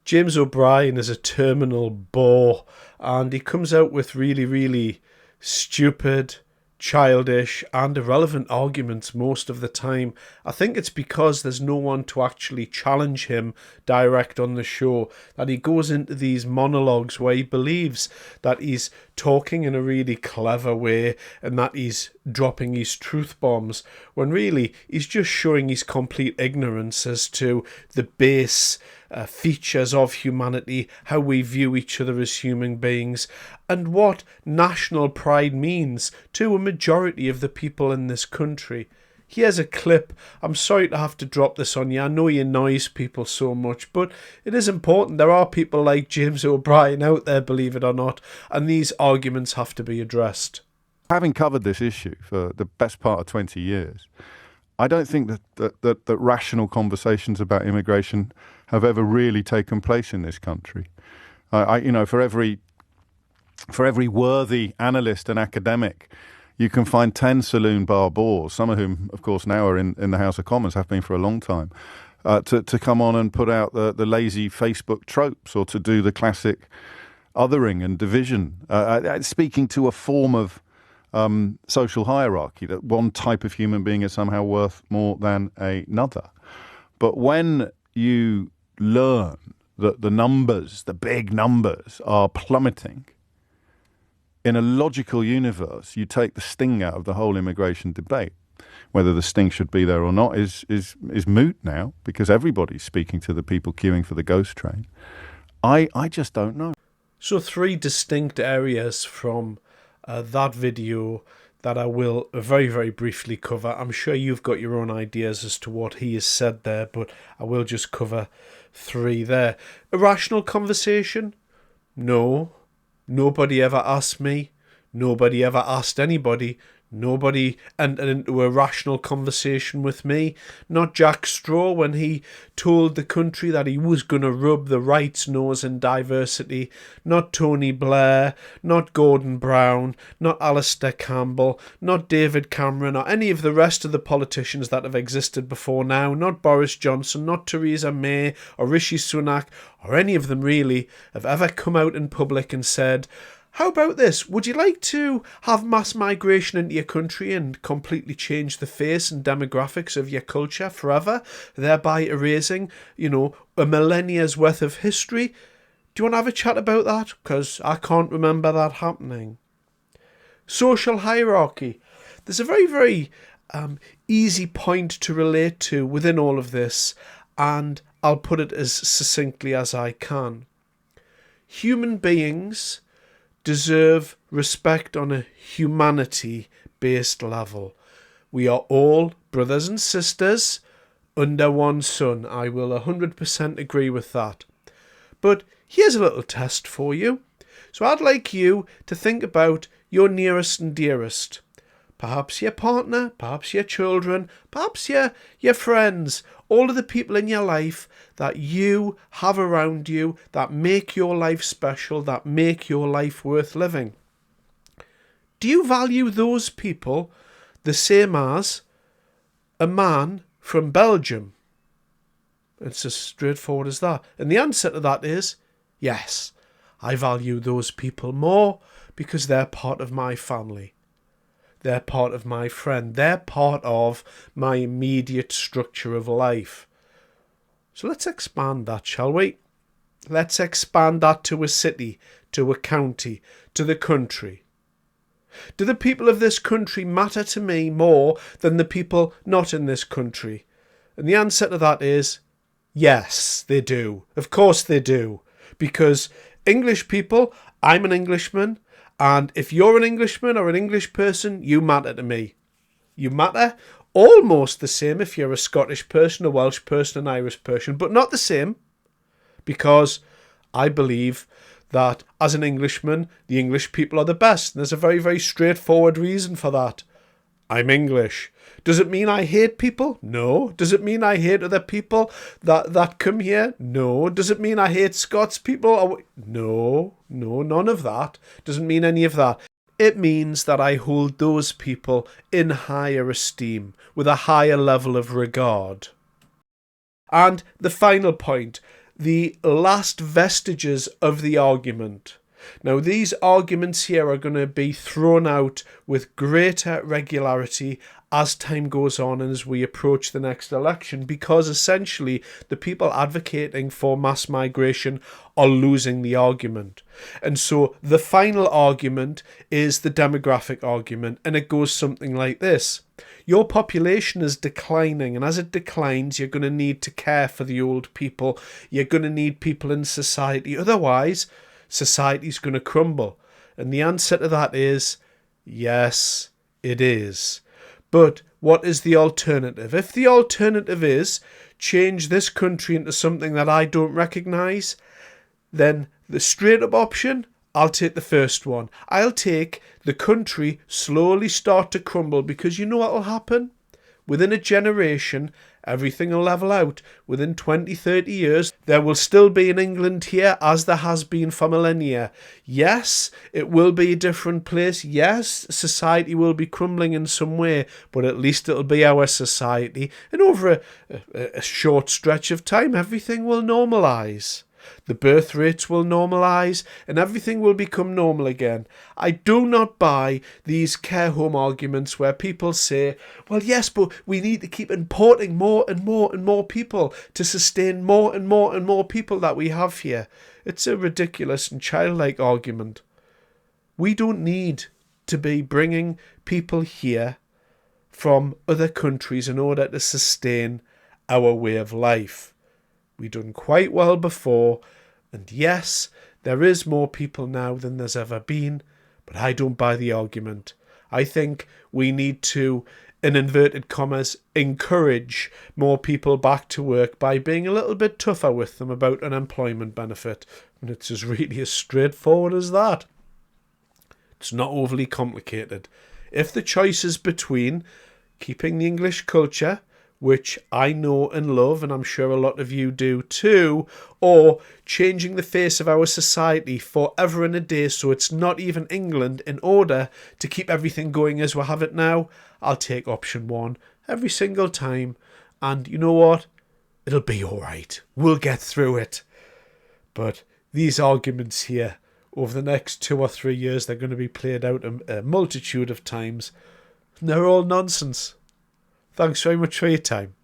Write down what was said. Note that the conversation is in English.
James O'Brien is a terminal bore, and he comes out with really, really stupid, childish and irrelevant arguments most of the time. I think it's because there's no one to actually challenge him direct on the show that he goes into these monologues where he believes that he's talking in a really clever way and that he's dropping his truth bombs, when really he's just showing his complete ignorance as to the base features of humanity, how we view each other as human beings, and what national pride means to a majority of the people in this country. Here's a clip. I'm sorry to have to drop this on you. I know he annoys people so much, but it is important. There are people like James O'Brien out there, believe it or not, and these arguments have to be addressed. Having covered this issue for the best part of 20 years, I don't think that rational conversations about immigration have ever really taken place in this country. For every worthy analyst and academic, you can find 10 saloon bar bores, some of whom, of course, now are in the House of Commons, have been for a long time, to come on and put out the lazy Facebook tropes or to do the classic othering and division, speaking to a form of social hierarchy, that one type of human being is somehow worth more than another. But when you learn that the numbers, the big numbers, are plummeting, in a logical universe, you take the sting out of the whole immigration debate. Whether the sting should be there or not is moot now, because everybody's speaking to the people queuing for the ghost train. I just don't know. So 3 distinct areas from that video that I will very, very briefly cover. I'm sure you've got your own ideas as to what he has said there, but I will just cover 3 there. Irrational conversation? No. Nobody ever asked me. Nobody ever asked anybody. Nobody entered into a rational conversation with me. Not Jack Straw when he told the country that he was going to rub the right's nose in diversity. Not Tony Blair. Not Gordon Brown. Not Alistair Campbell. Not David Cameron or any of the rest of the politicians that have existed before now. Not Boris Johnson. Not Theresa May or Rishi Sunak or any of them really have ever come out in public and said, how about this? Would you like to have mass migration into your country and completely change the face and demographics of your culture forever, thereby erasing, a millennia's worth of history? Do you want to have a chat about that? Because I can't remember that happening. Social hierarchy. There's a very, very easy point to relate to within all of this, and I'll put it as succinctly as I can. Human beings deserve respect on a humanity-based level. We are all brothers and sisters under one sun. I will 100% agree with that. But here's a little test for you. So I'd like you to think about your nearest and dearest. Perhaps your partner, perhaps your children, perhaps your friends, all of the people in your life that you have around you that make your life special, that make your life worth living. Do you value those people the same as a man from Belgium? It's as straightforward as that. And the answer to that is yes. I value those people more because they're part of my family. They're part of my friend. They're part of my immediate structure of life. So let's expand that, shall we? Let's expand that to a city, to a county, to the country. Do the people of this country matter to me more than the people not in this country? And the answer to that is yes, they do. Of course they do. Because English people, I'm an Englishman, and if you're an Englishman or an English person, you matter to me. You matter almost the same if you're a Scottish person, a Welsh person, an Irish person, but not the same, because I believe that as an Englishman, the English people are the best. And there's a very, very straightforward reason for that. I'm English. Does it mean I hate people? No. Does it mean I hate other people that come here? No. Does it mean I hate Scots people? No, none of that. Doesn't mean any of that. It means that I hold those people in higher esteem, with a higher level of regard. And the final point, the last vestiges of the argument. Now, these arguments here are going to be thrown out with greater regularity as time goes on and as we approach the next election, because essentially the people advocating for mass migration are losing the argument. And so the final argument is the demographic argument, and it goes something like this. Your population is declining, and as it declines, you're going to need to care for the old people. You're going to need people in society. Otherwise, society's going to crumble. And the answer to that is, yes, it is. But what is the alternative? If the alternative is change this country into something that I don't recognise, then the straight up option, I'll take the first one. I'll take the country slowly start to crumble, because you know what will happen? Within a generation, everything will level out. Within 20, 30 years, there will still be an England here as there has been for millennia. Yes, it will be a different place. Yes, society will be crumbling in some way, but at least it'll be our society. And over a short stretch of time, everything will normalise. The birth rates will normalise and everything will become normal again. I do not buy these care home arguments where people say, well, yes, but we need to keep importing more and more and more people to sustain more and more and more people that we have here. It's a ridiculous and childlike argument. We don't need to be bringing people here from other countries in order to sustain our way of life. We've done quite well before, and yes, there is more people now than there's ever been, but I don't buy the argument. I think we need to, in inverted commas, encourage more people back to work by being a little bit tougher with them about unemployment benefit. And it's really as straightforward as that. It's not overly complicated. If the choice is between keeping the English culture, which I know and love, and I'm sure a lot of you do too, or changing the face of our society forever and a day so it's not even England in order to keep everything going as we have it now, I'll take option one every single time. And you know what? It'll be all right. We'll get through it. But these arguments here, over the next 2 or 3 years, they're going to be played out a multitude of times. And they're all nonsense. Thanks very much for your time.